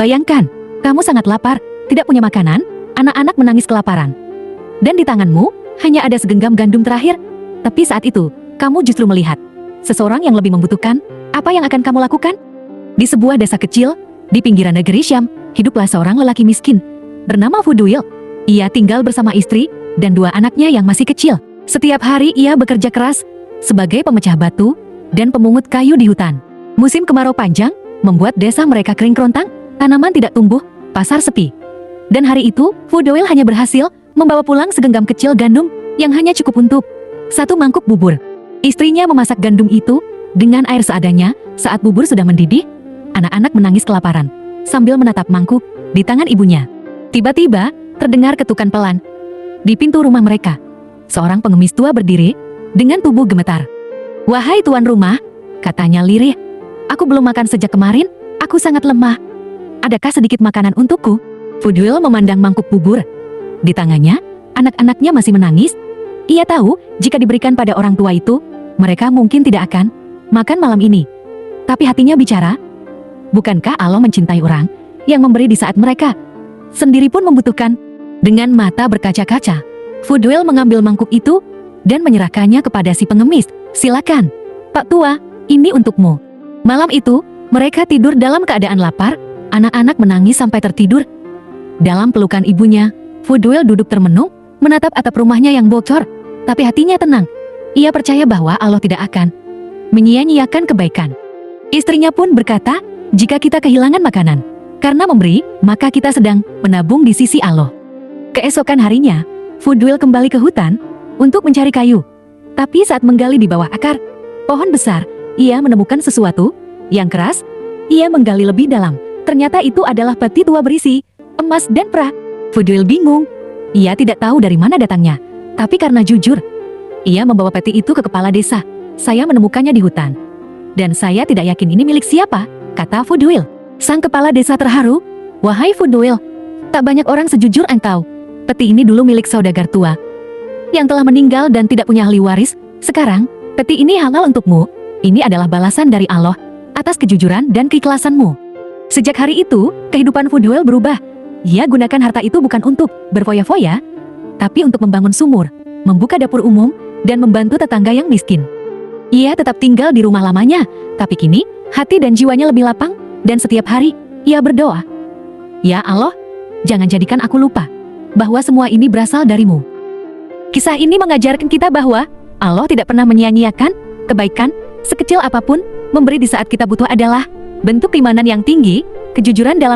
Bayangkan, kamu sangat lapar, tidak punya makanan, anak-anak menangis kelaparan. Dan di tanganmu, hanya ada segenggam gandum terakhir. Tapi saat itu, kamu justru melihat seseorang yang lebih membutuhkan. Apa yang akan kamu lakukan? Di sebuah desa kecil, di pinggiran negeri Syam, hiduplah seorang lelaki miskin bernama Fuduil. Ia tinggal bersama istri dan 2 anaknya yang masih kecil. Setiap hari ia bekerja keras sebagai pemecah batu dan pemungut kayu di hutan. Musim kemarau panjang membuat desa mereka kering kerontang, tanaman tidak tumbuh, pasar sepi. Dan hari itu, Fuduil hanya berhasil membawa pulang segenggam kecil gandum yang hanya cukup untuk 1 mangkuk bubur. Istrinya memasak gandum itu dengan air seadanya. Saat bubur sudah mendidih, anak-anak menangis kelaparan sambil menatap mangkuk di tangan ibunya. Tiba-tiba, terdengar ketukan pelan di pintu rumah mereka. Seorang pengemis tua berdiri dengan tubuh gemetar. "Wahai tuan rumah," katanya lirih, "aku belum makan sejak kemarin, aku sangat lemah. Adakah sedikit makanan untukku?" Fuduil memandang mangkuk bubur di tangannya, anak-anaknya masih menangis. Ia tahu, jika diberikan pada orang tua itu, mereka mungkin tidak akan makan malam ini. Tapi hatinya bicara, bukankah Allah mencintai orang yang memberi di saat mereka sendiri pun membutuhkan? Dengan mata berkaca-kaca, Fuduil mengambil mangkuk itu dan menyerahkannya kepada si pengemis. "Silakan, Pak Tua, ini untukmu." Malam itu, mereka tidur dalam keadaan lapar, anak-anak menangis sampai tertidur. Dalam pelukan ibunya, Fuduil duduk termenung, menatap atap rumahnya yang bocor, tapi hatinya tenang. Ia percaya bahwa Allah tidak akan menyia-nyiakan kebaikan. Istrinya pun berkata, "Jika kita kehilangan makanan karena memberi, maka kita sedang menabung di sisi Allah." Keesokan harinya, Fuduil kembali ke hutan untuk mencari kayu. Tapi saat menggali di bawah akar pohon besar, ia menemukan sesuatu yang keras. Ia menggali lebih dalam. Ternyata itu adalah peti tua berisi emas dan perak. Fuduil bingung. Ia tidak tahu dari mana datangnya. Tapi karena jujur, ia membawa peti itu ke kepala desa. "Saya menemukannya di hutan. Dan saya tidak yakin ini milik siapa," kata Fuduil. Sang kepala desa terharu. "Wahai Fuduil, tak banyak orang sejujur engkau. Peti ini dulu milik saudagar tua yang telah meninggal dan tidak punya ahli waris. Sekarang, peti ini halal untukmu. Ini adalah balasan dari Allah atas kejujuran dan keikhlasanmu." Sejak hari itu, kehidupan Fuduil berubah. Ia gunakan harta itu bukan untuk berfoya-foya, tapi untuk membangun sumur, membuka dapur umum, dan membantu tetangga yang miskin. Ia tetap tinggal di rumah lamanya, tapi kini hati dan jiwanya lebih lapang, dan setiap hari ia berdoa, "Ya Allah, jangan jadikan aku lupa bahwa semua ini berasal darimu." Kisah ini mengajarkan kita bahwa Allah tidak pernah menyia-nyiakan kebaikan. Sekecil apapun, memberi di saat kita butuh adalah bentuk keimanan yang tinggi. Kejujuran dalam